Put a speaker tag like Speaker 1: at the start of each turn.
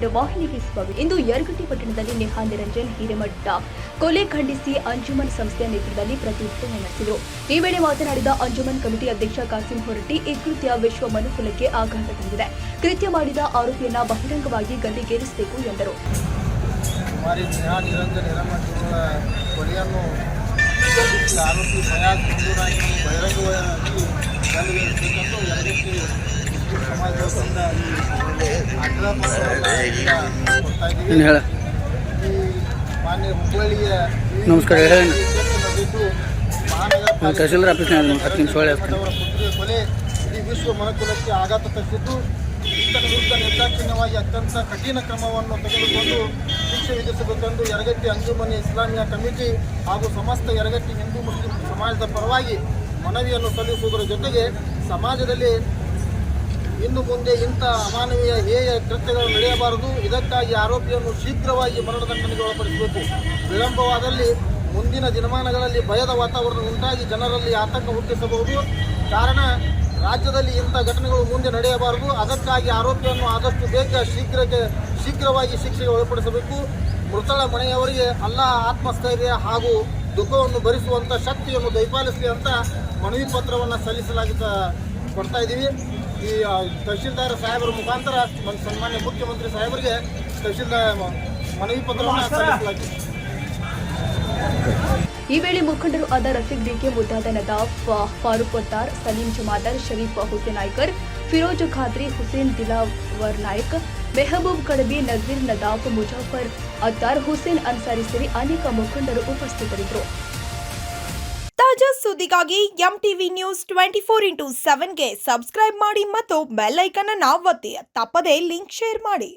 Speaker 1: 2 ವಾಹಿನಿಗೆ ಸ್ವಾಗತ. ಇಂದು ಯರಗಟ್ಟಿ ಪಟ್ಟಣದಲ್ಲಿ ನೇಹಾ ನಿರಂಜನ್ ಹಿರೇಮಠ ಕೊಲೆ ಖಂಡಿಸಿ ಅಂಜುಮನ್ ಸಂಸ್ಥೆಯ ನೇತೃತ್ವದಲ್ಲಿ ಪ್ರತಿಭಟನೆ ನಡೆಸಿದರು. ಈ ವೇಳೆ ಮಾತನಾಡಿದ ಅಂಜುಮನ್ ಕಮಿಟಿ ಅಧ್ಯಕ್ಷ ಕಾಸಿಂ ಹೊರಟ್ಟಿ, ಈ ಕೃತ್ಯ ವಿಶ್ವ ಮನುಕುಲಕ್ಕೆ ಆಘಾತ ತಂದಿದೆ. ಕೃತ್ಯ ಮಾಡಿದ ಆರೋಪಿಯನ್ನ ಬಹಿರಂಗವಾಗಿ ಗಲ್ಲಿಗೇರಿಸಬೇಕು ಎಂದರು.
Speaker 2: ನೇಹಾ ನಿರಂಜನ್ ಹಿರೇಮಠ ಕೊಲೆಯನ್ನು ಆರೋಪಿ ಫಯಾಜ್ ಮಂಜೂರಾಗಿ ಬಹಿರಂಗವಾಗಿ ಗಲ್ಲಿಗೇರಿಸಬೇಕೆಂದು ಯರಗಟ್ಟಿ ಸಮಾಜದ ಮಾನ್ಯ ಹುಬ್ಬಳ್ಳಿಯ
Speaker 3: ನಮಸ್ಕಾರ
Speaker 2: ಕೊಲೆ ಇಡೀ ವಿಶ್ವ ಮನುಕುಲಕ್ಕೆ ಆಘಾತ ತರಿಸಿದ್ದು ಈತನ ವಿರುದ್ಧ ನಿರ್ದಾಕ್ಷಿಣ್ಯವಾಗಿ ಅತ್ಯಂತ ಕಠಿಣ ಕ್ರಮವನ್ನು ತೆಗೆದುಕೊಂಡು ಶಿಕ್ಷೆ ವಿಧಿಸಬೇಕೆಂದು ಯರಗಟ್ಟಿ ಅಂಜುಮನ್ ಇಸ್ಲಾಮಿಯಾ ಕಮಿಟಿ ಹಾಗೂ ಸಮಸ್ತ ಯರಗಟ್ಟಿ ಹಿಂದೂ ಮುಸ್ಲಿಂ ಸಮಾಜದ ಪರವಾಗಿ ಮನವಿಯನ್ನು ಸಲ್ಲಿಸುವುದರ ಜೊತೆಗೆ ಸಮಾಜದಲ್ಲಿ ಇನ್ನು ಮುಂದೆ ಇಂಥ ಅಮಾನವೀಯ ಹೇಯ ಕೃತ್ಯಗಳು ನಡೆಯಬಾರದು. ಇದಕ್ಕಾಗಿ ಆರೋಪಿಯನ್ನು ಶೀಘ್ರವಾಗಿ ಮರಣದಂಡನೆಗೆ ಒಳಪಡಿಸಬೇಕು. ವಿಳಂಬವಾದಲ್ಲಿ ಮುಂದಿನ ದಿನಮಾನಗಳಲ್ಲಿ ಭಯದ ವಾತಾವರಣ ಉಂಟಾಗಿ ಜನರಲ್ಲಿ ಆತಂಕ ಹುಟ್ಟಿಸಬಹುದು. ಕಾರಣ ರಾಜ್ಯದಲ್ಲಿ ಇಂಥ ಘಟನೆಗಳು ಮುಂದೆ ನಡೆಯಬಾರದು. ಅದಕ್ಕಾಗಿ ಆರೋಪಿಯನ್ನು ಆದಷ್ಟು ಬೇಗ ಶೀಘ್ರವಾಗಿ ಶಿಕ್ಷೆಗೆ ಒಳಪಡಿಸಬೇಕು. ಮೃತಳ ಮನೆಯವರಿಗೆ ಆತ್ಮಸ್ಥೈರ್ಯ ಹಾಗೂ ದುಃಖವನ್ನು ಭರಿಸುವಂಥ ಶಕ್ತಿಯನ್ನು ದಯಪಾಲಿಸಲಿ ಅಂತ ಮನವಿ ಪತ್ರವನ್ನು ಕೊಡ್ತಾ ಇದ್ದೀವಿ. ಈ ತಹಶೀಲ್ದಾರ್ ಸಾಹೇಬರ ಮುಖಾಂತರ ಸನ್ಮಾನ್ಯ ಮುಖ್ಯಮಂತ್ರಿ ಸಾಹೇಬರಿಗೆ ತಹಶೀಲ್ದಾರ್ ಮನವಿ ಪತ್ರವನ್ನು ಸಲ್ಲಿಸಲಾಗಿದೆ.
Speaker 1: ಈ ವೇಳೆ ಮುಖಂಡರು ಆದ ರಫೀಕ್ ಡಿಕೆ, ಮುದ್ದಾದ ನದಾಫ್, ಫಾರೂಕ್ ವತ್ತಾರ್, ಸಲೀಂ ಜಮಾದಾರ್, ಶರೀಫ್ ಹುಸೇನ್ ನಾಯ್ಕರ್, ಫಿರೋಜ್ ಖಾದ್ರಿ, ಹುಸೇನ್ ದಿಲಾವರ್ ನಾಯ್ಕ್, ಮೆಹಬೂಬ್ ಕಡಬಿ, ನಜೀರ್ ನದಾಫ್, ಮುಜಾಫರ್ ಅತ್ತಾರ್, ಹುಸೇನ್ ಅನ್ಸಾರಿ ಸೇರಿ ಅನೇಕ ಮುಖಂಡರು ಉಪಸ್ಥಿತರಿದ್ದರು.
Speaker 4: ತಾಜಾ ಸುದ್ದಿಗಾಗಿ ಎಂಟಿವಿ ನ್ಯೂಸ್ 24x7ಗೆ ಸಬ್ಸ್ಕ್ರೈಬ್ ಮಾಡಿ ಮತ್ತು ಬೆಲ್ ಐಕಾನ್ ಅನ್ನು ಒತ್ತಿ. ತಪ್ಪದೇ ಲಿಂಕ್ ಶೇರ್ ಮಾಡಿ.